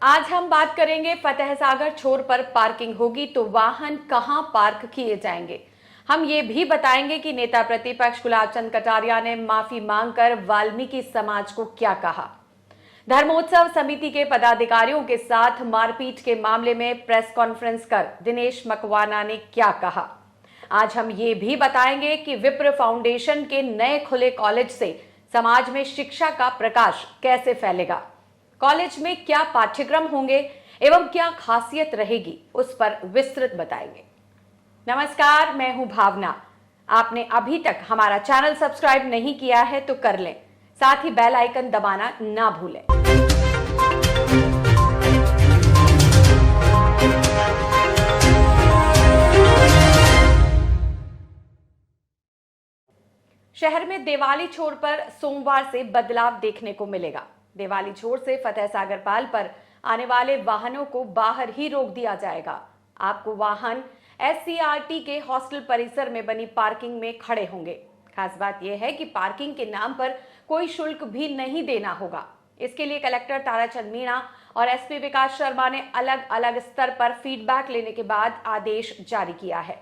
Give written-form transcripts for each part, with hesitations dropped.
आज हम बात करेंगे फतेह सागर छोर पर पार्किंग होगी तो वाहन कहां पार्क किए जाएंगे। हम ये भी बताएंगे कि नेता प्रतिपक्ष गुलाब चंद कटारिया ने माफी मांगकर वाल्मीकि समाज को क्या कहा। धर्मोत्सव समिति के पदाधिकारियों के साथ मारपीट के मामले में प्रेस कॉन्फ्रेंस कर दिनेश मकवाना ने क्या कहा। आज हम ये भी बताएंगे कि विप्र फाउंडेशन के नए खुले कॉलेज से समाज में शिक्षा का प्रकाश कैसे फैलेगा, कॉलेज में क्या पाठ्यक्रम होंगे एवं क्या खासियत रहेगी, उस पर विस्तृत बताएंगे। नमस्कार, मैं हूं भावना। आपने अभी तक हमारा चैनल सब्सक्राइब नहीं किया है तो कर लें, साथ ही बेल आइकन दबाना ना भूलें। शहर में दिवाली छोर पर सोमवार से बदलाव देखने को मिलेगा। दिवाली छोर से फतेह सागर पाल पर आने वाले वाहनों को बाहर ही रोक दिया जाएगा। आपको वाहन एससीईआरटी के हॉस्टल परिसर में बनी पार्किंग में खड़े होंगे। खास बात यह है कि पार्किंग के नाम पर कोई शुल्क भी नहीं देना होगा। इसके लिए कलेक्टर ताराचंद मीणा और एसपी विकास शर्मा ने अलग अलग स्तर पर फीडबैक लेने के बाद आदेश जारी किया है।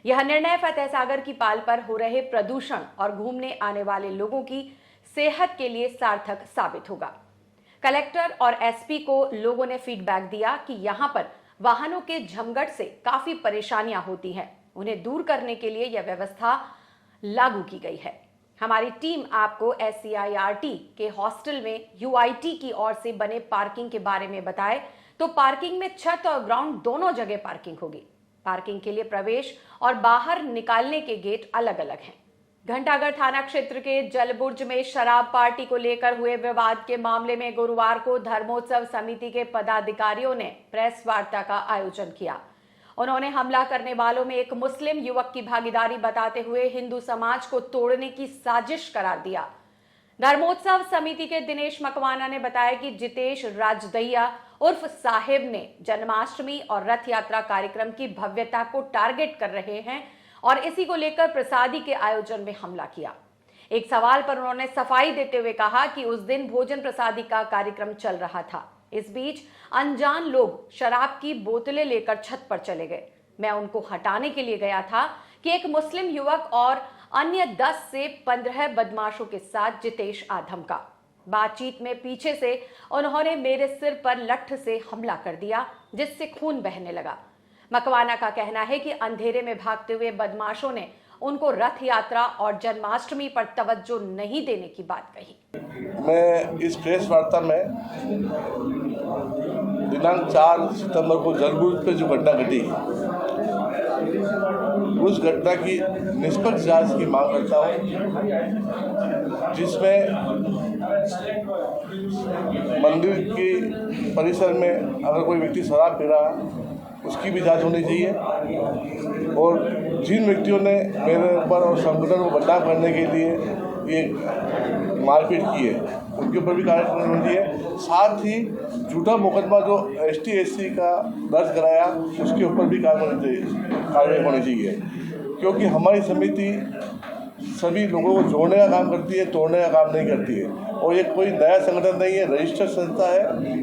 यह निर्णय फतेह सागर की पाल पर हो रहे प्रदूषण और घूमने आने वाले लोगों की सेहत के लिए सार्थक साबित होगा। कलेक्टर और एसपी को लोगों ने फीडबैक दिया कि यहां पर वाहनों के झमघट से काफी परेशानियां होती हैं। उन्हें दूर करने के लिए यह व्यवस्था लागू की गई है। हमारी टीम आपको एससीईआरटी के हॉस्टल में यूआईटी की ओर से बने पार्किंग के बारे में बताए तो पार्किंग में छत और ग्राउंड दोनों जगह पार्किंग होगी। पार्किंग के लिए प्रवेश और बाहर निकालने के गेट अलग अलग हैं। घंटाघर थाना क्षेत्र के जलबुर्ज में शराब पार्टी को लेकर हुए विवाद के मामले में गुरुवार को धर्मोत्सव समिति के पदाधिकारियों ने प्रेस वार्ता का आयोजन किया। उन्होंने हमला करने वालों में एक मुस्लिम युवक की भागीदारी बताते हुए हिंदू समाज को तोड़ने की साजिश करार दिया। धर्मोत्सव समिति के दिनेश मकवाना ने बताया कि जितेश राजदैया उर्फ साहिब ने जन्माष्टमी और रथ यात्रा कार्यक्रम की भव्यता को टारगेट कर रहे हैं और इसी को लेकर प्रसादी के आयोजन में हमला किया। एक सवाल पर उन्होंने सफाई देते हुए कहा कि उस दिन भोजन प्रसादी का कार्यक्रम चल रहा था। इस बीच अनजान लोग शराब की बोतलें लेकर छत पर चले गए। मैं उनको हटाने के लिए गया था कि एक मुस्लिम युवक और अन्य 10 से 15 बदमाशों के साथ जितेश आधम का बातचीत में पीछे से उन्होंने मेरे सिर पर लठ से हमला कर दिया, जिससे खून बहने लगा। मकवाना का कहना है कि अंधेरे में भागते हुए बदमाशों ने उनको रथ यात्रा और जन्माष्टमी पर तवज्जो नहीं देने की बात कही। मैं इस प्रेस वार्ता में दिनांक 4 सितंबर को जलबुर्ज पे जो घटना घटी, उस घटना की निष्पक्ष जांच की मांग करता हूँ, जिसमें मंदिर के परिसर में अगर कोई व्यक्ति शराब पी रहा है उसकी भी जांच होनी चाहिए और जिन व्यक्तियों ने मेरे ऊपर और संगठन को बदनाम करने के लिए ये मारपीट की है उनके ऊपर भी कार्रवाई होनी चाहिए। साथ ही झूठा मुकदमा जो ST SC का दर्ज कराया उसके ऊपर भी कार्रवाई होनी चाहिए, क्योंकि हमारी समिति सभी लोगों को जोड़ने का काम करती है, तोड़ने का काम नहीं करती है। और ये कोई नया संगठन नहीं है, रजिस्टर्ड संस्था है,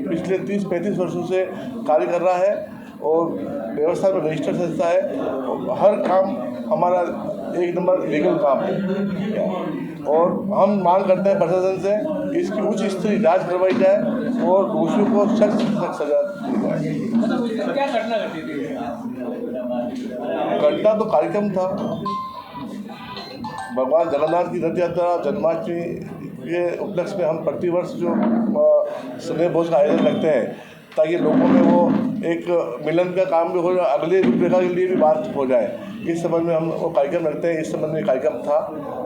पिछले 30-35 वर्षों से कार्य कर रहा है और व्यवस्था में रजिस्टर्ड संस्था है। हर काम हमारा एक नंबर लीगल काम है और हम मांग करते हैं प्रशासन से कि इसकी उच्च स्तरीय जांच करवाई जाए और दोषियों को सख्त सजा दी जाए। क्या घटना घटी थी? घटना तो कार्यक्रम था, भगवान जगन्नाथ की रथ यात्रा जन्माष्टमी के उपलक्ष्य में हम प्रतिवर्ष जो स्नेह भोज का आयोजन करते हैं ताकि लोगों में वो एक मिलन का काम भी हो जाए, अगले रूपरेखा के लिए भी बात हो जाए। इस संबंध में हम वो कार्यक्रम रखते हैं। इस संबंध में कार्यक्रम था,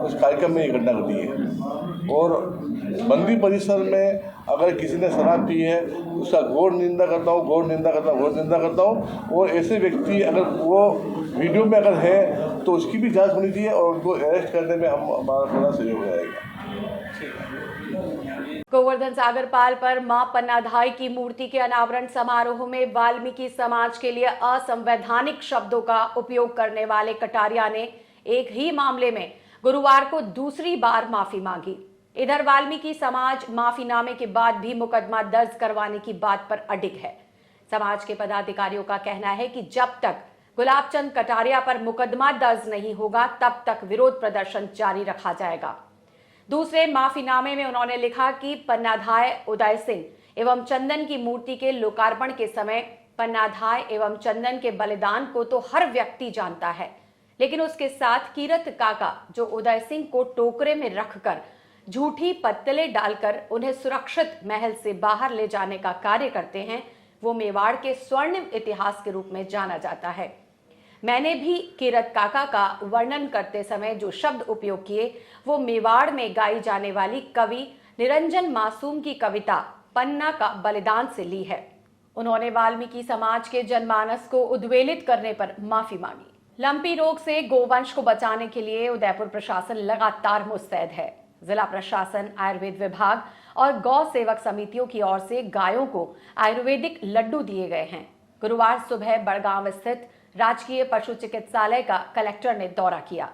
उस कार्यक्रम में ये घटना घटी है और मंदिर परिसर में अगर किसी ने शराब पी है उसका घोर निंदा करता हूँ और ऐसे व्यक्ति अगर वो वीडियो में अगर है तो उसकी भी जांच होनी चाहिए और उनको अरेस्ट करने में हमारा पूरा सहयोग रहेगा। गोवर्धन सागर पाल पर मां पन्नाधाई की मूर्ति के अनावरण समारोह में वाल्मीकि समाज के लिए असंवैधानिक शब्दों का उपयोग करने वाले कटारिया ने एक ही मामले में गुरुवार को दूसरी बार माफी मांगी। इधर वाल्मीकि समाज माफीनामे के बाद भी मुकदमा दर्ज करवाने की बात पर अडिग है। समाज के पदाधिकारियों का कहना है कि जब तक गुलाबचंद कटारिया पर मुकदमा दर्ज नहीं होगा तब तक विरोध प्रदर्शन जारी रखा जाएगा। दूसरे माफीनामे में उन्होंने लिखा कि पन्नाधाय उदय सिंह एवं चंदन की मूर्ति के लोकार्पण के समय पन्नाधाय एवं चंदन के बलिदान को तो हर व्यक्ति जानता है, लेकिन उसके साथ कीरत काका जो उदय सिंह को टोकरे में रखकर झूठी पत्तलें डालकर उन्हें सुरक्षित महल से बाहर ले जाने का कार्य करते हैं, वो मेवाड़ के स्वर्णिम इतिहास के रूप में जाना जाता है। मैंने भी कीरत काका का वर्णन करते समय जो शब्द उपयोग किए वो मेवाड़ में गाई जाने वाली कवि निरंजन मासूम की कविता पन्ना का बलिदान से ली है। उन्होंने वाल्मीकि समाज के जनमानस को उद्वेलित करने पर माफी मांगी। लंपी रोग से गोवंश को बचाने के लिए उदयपुर प्रशासन लगातार मुस्तैद है। जिला प्रशासन, आयुर्वेद विभाग और गौ सेवक समितियों की ओर से गायों को आयुर्वेदिक लड्डू दिए गए हैं। गुरुवार सुबह बड़गांव स्थित राजकीय पशु चिकित्सालय का कलेक्टर ने दौरा किया।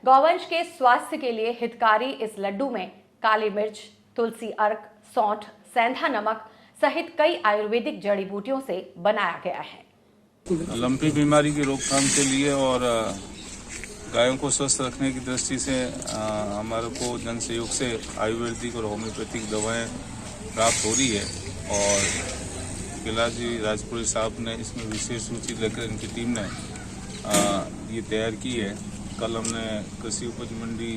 गौवंश के स्वास्थ्य के लिए हितकारी इस लड्डू में काली मिर्च, तुलसी अर्क, सौंठ, सेंधा नमक सहित कई आयुर्वेदिक जड़ी बूटियों से बनाया गया है। लंपी बीमारी की रोकथाम के लिए और गायों को स्वस्थ रखने की दृष्टि से हमारे को जन सहयोग से आयुर्वेदिक और होम्योपैथिक दवाएं प्राप्त हो रही है और किला जी राजपुरी साहब ने इसमें विशेष रुचि लेकर इनकी टीम ने ये तैयार की है। कल हमने कृषि उपज मंडी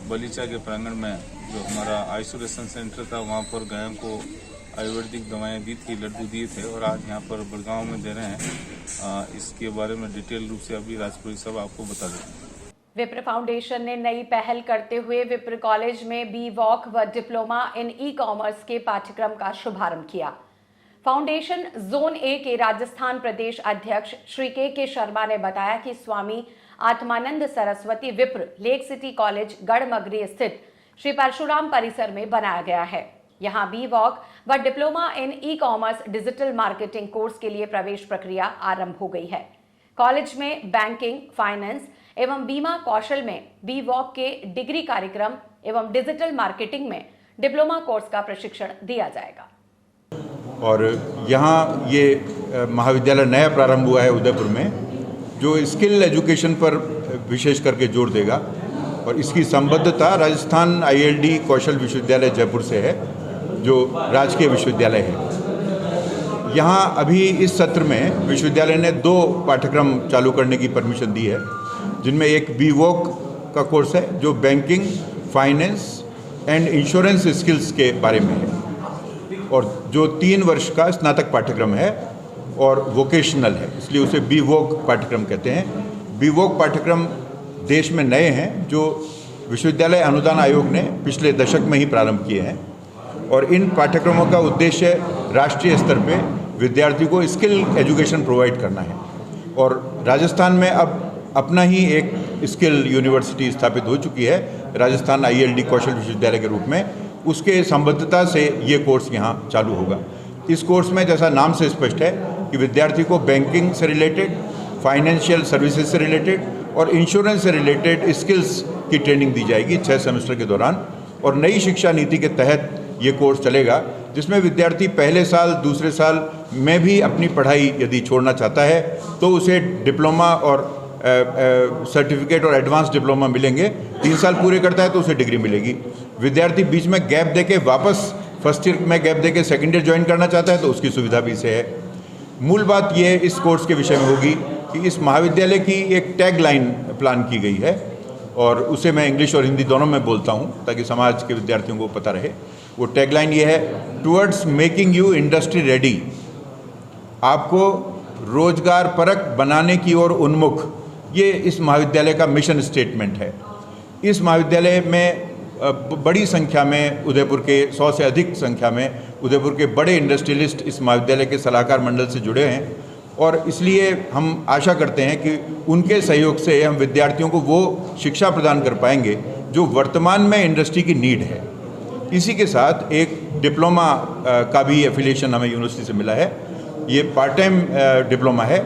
बलीचा के प्रांगण में जो हमारा आइसोलेशन सेंटर था वहाँ पर गायों को आयुर्वेदिक दवाएं दी थी, लड्डू दिए थे और आज यहाँ पर बड़गांव में दे रहे हैं। इसके बारे में डिटेल रूप से अभी राजपुरी साहब आपको बता दें। विप्र फाउंडेशन ने नई पहल करते हुए विप्र कॉलेज में बी वॉक व डिप्लोमा इन ई कॉमर्स के पाठ्यक्रम का शुभारंभ किया। फाउंडेशन जोन ए के राजस्थान प्रदेश अध्यक्ष श्री के शर्मा ने बताया कि स्वामी आत्मानंद सरस्वती विप्र लेक सिटी कॉलेज गढ़मगरी स्थित श्री परशुराम परिसर में बनाया गया है। यहाँ बी वॉक व diploma in e commerce digital marketing course के लिए प्रवेश प्रक्रिया आरंभ हो गई है। कॉलेज में बैंकिंग, फाइनेंस एवं बीमा कौशल में बी वॉक के डिग्री कार्यक्रम एवं डिजिटल मार्केटिंग में डिप्लोमा कोर्स का प्रशिक्षण दिया जाएगा। और यहाँ ये महाविद्यालय नया प्रारंभ हुआ है उदयपुर में, जो स्किल एजुकेशन पर विशेष करके जोर देगा और इसकी संबद्धता राजस्थान ILD कौशल विश्वविद्यालय जयपुर से है, जो राजकीय विश्वविद्यालय है। यहाँ अभी इस सत्र में विश्वविद्यालय ने 2 पाठ्यक्रम चालू करने की परमिशन दी है, जिनमें एक बी वॉक का कोर्स है जो banking, finance and insurance skills के बारे में है और जो 3 वर्ष का स्नातक पाठ्यक्रम है और वोकेशनल है, इसलिए उसे बी वॉक पाठ्यक्रम कहते हैं। बी वॉक पाठ्यक्रम देश में नए हैं जो विश्वविद्यालय अनुदान आयोग ने पिछले दशक में ही प्रारंभ किए हैं और इन पाठ्यक्रमों का उद्देश्य राष्ट्रीय स्तर पे विद्यार्थी को स्किल एजुकेशन प्रोवाइड करना है। और राजस्थान में अब अपना ही एक स्किल यूनिवर्सिटी स्थापित हो चुकी है राजस्थान ILD कौशल विश्वविद्यालय के रूप में। उसके संबद्धता से ये कोर्स यहाँ चालू होगा। इस कोर्स में जैसा नाम से स्पष्ट है कि विद्यार्थी को बैंकिंग से रिलेटेड, फाइनेंशियल सर्विसेज से रिलेटेड और इंश्योरेंस से रिलेटेड स्किल्स की ट्रेनिंग दी जाएगी 6 सेमेस्टर के दौरान। और नई शिक्षा नीति के तहत ये कोर्स चलेगा, जिसमें विद्यार्थी पहले साल, दूसरे साल में भी अपनी पढ़ाई यदि छोड़ना चाहता है तो उसे डिप्लोमा और सर्टिफिकेट और एडवांस डिप्लोमा मिलेंगे। 3 साल पूरे करता है तो उसे डिग्री मिलेगी। विद्यार्थी बीच में गैप देके वापस फर्स्ट ईयर में गैप देके सेकेंड ईयर ज्वाइन करना चाहता है तो उसकी सुविधा भी इसे है। मूल बात यह इस कोर्स के विषय में होगी कि इस महाविद्यालय की एक टैग लाइन प्लान की गई है और उसे मैं इंग्लिश और हिंदी दोनों में बोलता हूँ ताकि समाज के विद्यार्थियों को पता रहे। वो टैग लाइन ये है, towards making you industry ready. आपको रोजगार परक बनाने की ओर उन्मुख, ये इस महाविद्यालय का मिशन स्टेटमेंट है। इस महाविद्यालय में बड़ी संख्या में उदयपुर के 100 से अधिक संख्या में उदयपुर के बड़े इंडस्ट्रियलिस्ट इस महाविद्यालय के सलाहकार मंडल से जुड़े हैं और इसलिए हम आशा करते हैं कि उनके सहयोग से हम विद्यार्थियों को वो शिक्षा प्रदान कर पाएंगे जो वर्तमान में इंडस्ट्री की नीड है। इसी के साथ एक डिप्लोमा का भी एफिलिएशन हमें यूनिवर्सिटी से मिला है। ये पार्ट टाइम डिप्लोमा है,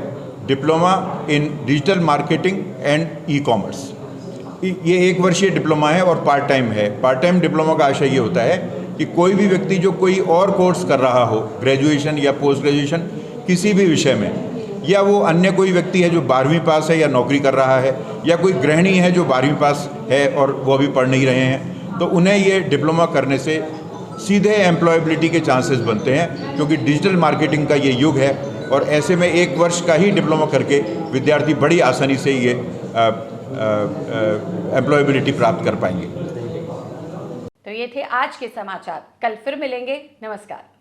diploma in digital marketing and e commerce. ये 1 वर्षीय डिप्लोमा है और पार्ट टाइम है। पार्ट टाइम डिप्लोमा का आशय ये होता है कि कोई भी व्यक्ति जो कोई और कोर्स कर रहा हो, ग्रेजुएशन या पोस्ट ग्रेजुएशन किसी भी विषय में, या वो अन्य कोई व्यक्ति है जो 12वीं पास है या नौकरी कर रहा है, या कोई गृहिणी है जो 12वीं पास है और वो अभी पढ़ नहीं रहे हैं, तो उन्हें ये डिप्लोमा करने से सीधे एम्प्लॉयबिलिटी के चांसेस बनते हैं, क्योंकि डिजिटल मार्केटिंग का ये युग है। और ऐसे में 1 वर्ष का ही डिप्लोमा करके विद्यार्थी बड़ी आसानी से ये एम्प्लॉयबिलिटी प्राप्त कर पाएंगे। तो ये थे आज के समाचार। कल फिर मिलेंगे। नमस्कार।